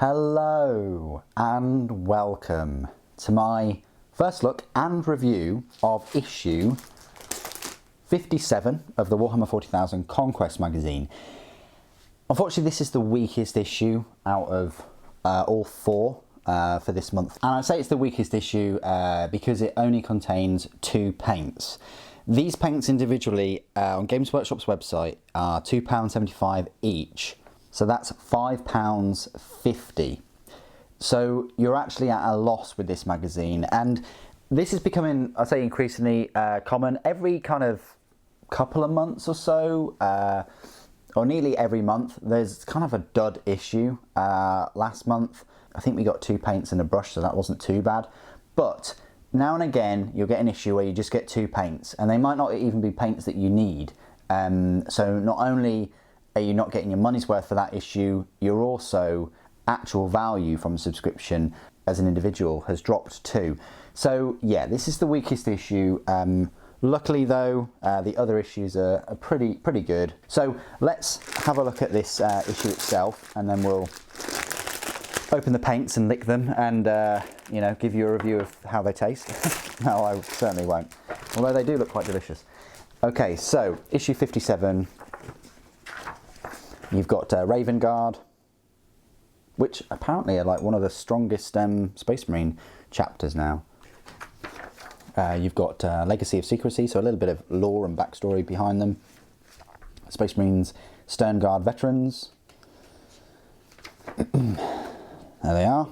Hello and welcome to my first look and review of issue 57 of the Warhammer 40,000 Conquest magazine. Unfortunately, this is the weakest issue out of all four for this month. And I say it's the weakest issue because it only contains 2 paints. These paints individually on Games Workshop's website are £2.75 each. So that's £5.50. So you're actually at a loss with this magazine. And this is becoming, I'd say, increasingly common. Every kind of couple of months or so, or nearly every month, there's kind of a dud issue. Last month, I think we got 2 paints and a brush, so that wasn't too bad. But now and again, you'll get an issue where you just get 2 paints, and they might not even be paints that you need. So not only are you not getting your money's worth for that issue, you're also actual value from subscription as an individual has dropped too. So yeah, this is the weakest issue. Luckily though, the other issues are pretty good. So let's have a look at this issue itself, and then we'll open the paints and lick them and you know, give you a review of how they taste. No, I certainly won't, although they do look quite delicious. Okay, so issue 57. You've got Raven Guard, which apparently are like one of the strongest Space Marine chapters now. You've got Legacy of Secrecy, so a little bit of lore and backstory behind them. Space Marines Stern Guard Veterans. There they are.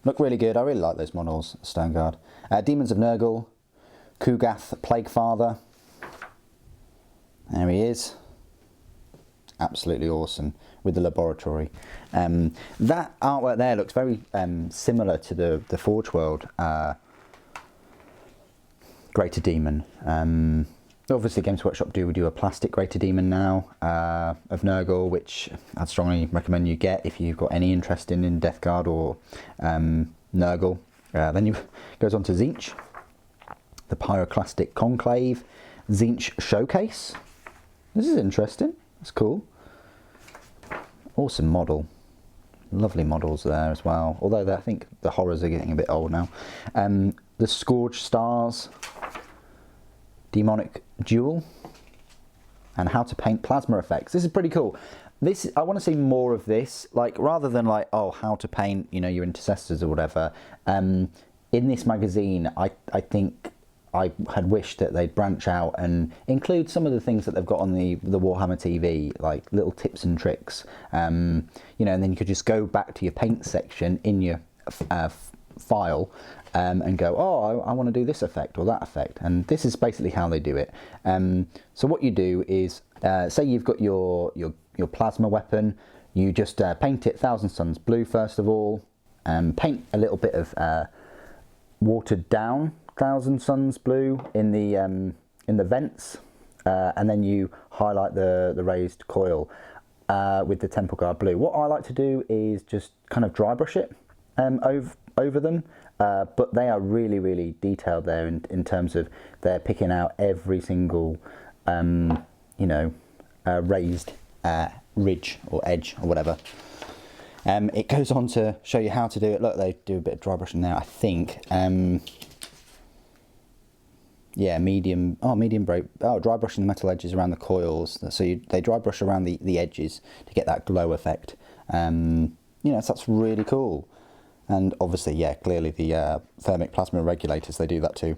Look really good. I really like those models, Stern Guard. Demons of Nurgle, Kugath Plaguefather. There he is. Absolutely awesome with the laboratory. That artwork there looks very similar to the Forge World Greater Demon. Obviously Games Workshop do a plastic Greater Demon now of Nurgle, which I'd strongly recommend you get if you've got any interest in Death Guard or Nurgle. Then you goes on to Tzeentch, the Pyroclastic Conclave, Tzeentch Showcase. This is interesting. That's cool. Awesome model. Lovely models there as well. Although I think the horrors are getting a bit old now. The Scourge Stars, Demonic Duel, and How to Paint Plasma Effects. This is pretty cool. This, I want to see more of this. Like, rather than like, oh, how to paint, you know, your intercessors or whatever. In this magazine, I think I had wished that they'd branch out and include some of the things that they've got on the Warhammer TV, like little tips and tricks, you know, and then you could just go back to your paint section in your file and go, oh, I want to do this effect or that effect, and this is basically how they do it. So what you do is, say you've got your plasma weapon, you just paint it Thousand Suns blue first of all, paint a little bit of watered down Thousand Suns blue in the vents, and then you highlight the raised coil with the Temple Guard blue. What I like to do is just kind of dry brush it over them, but they are really detailed there in terms of they're picking out every single you know, raised ridge or edge or whatever. It goes on to show you how to do it. Look, they do a bit of dry brushing there, I think. Yeah, dry brushing the metal edges around the coils. So they dry brush around the edges to get that glow effect. You know, so that's really cool. And obviously, yeah, clearly the thermic plasma regulators, they do that too.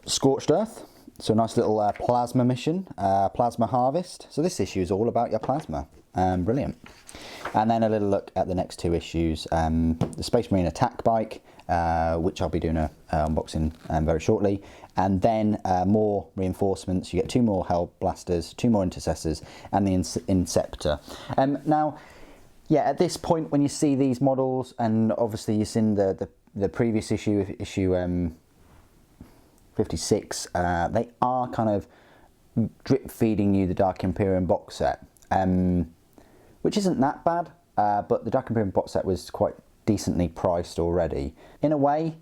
Scorched Earth, so a nice little plasma mission, plasma harvest. So this issue is all about your plasma. Brilliant. And then a little look at the next 2 issues. The Space Marine Attack Bike, which I'll be doing a unboxing very shortly, and then more reinforcements. You get 2 more Hell Blasters, 2 more Intercessors, and the Inceptor. Now, yeah, at this point when you see these models, and obviously you've seen the previous issue 56, they are kind of drip feeding you the Dark Imperium box set, which isn't that bad, but the Dark Imperium box set was quite decently priced already. In a way,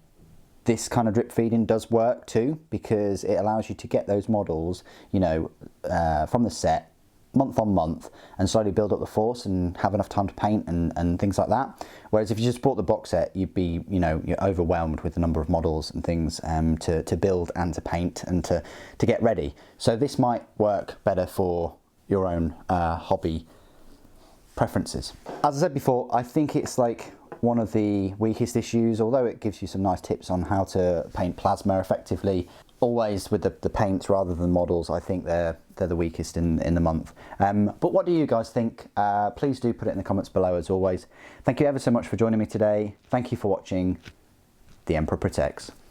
this kind of drip feeding does work too, because it allows you to get those models, you know, from the set month on month and slowly build up the force and have enough time to paint and things like that. Whereas if you just bought the box set, you'd be, you know, you're overwhelmed with the number of models and things to build and to paint and to get ready. So this might work better for your own hobby preferences. As I said before, I think it's like one of the weakest issues, although it gives you some nice tips on how to paint plasma effectively. Always with the paints rather than models, I think they're the weakest in the month. But what do you guys think? Please do put it in the comments below as always. Thank you ever so much for joining me today. Thank you for watching. The Emperor Protects.